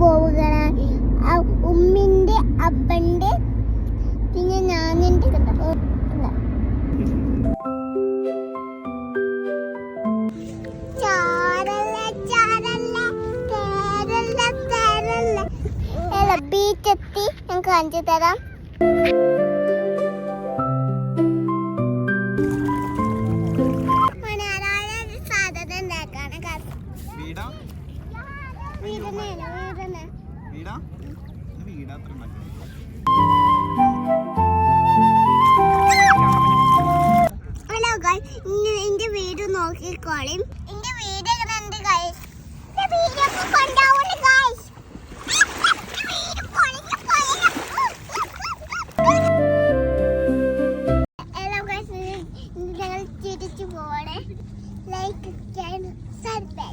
പോവുകയാണ്. ഉമ്മിന്റെ അപ്പന്റെ പിന്നെ ഞാനെന്റെ ബീച്ചെത്തി ഞാൻ കാണിച്ചു തരാം. ഹലോ ഗൈസ്, എന്റെ വീട് നോക്കിക്കോളും. എന്റെ വീട് എങ്ങനെയുണ്ട് ഗൈസ്? വീഡിയോ കൊണ്ടാവുന്നു ഗൈസ്. ഹലോ ഗൈസ്, ഞങ്ങൾ തിരിച്ചു പോകണേ. ലൈക്ക് ചെയ്യാൻ സബ്സ്ക്രൈബ്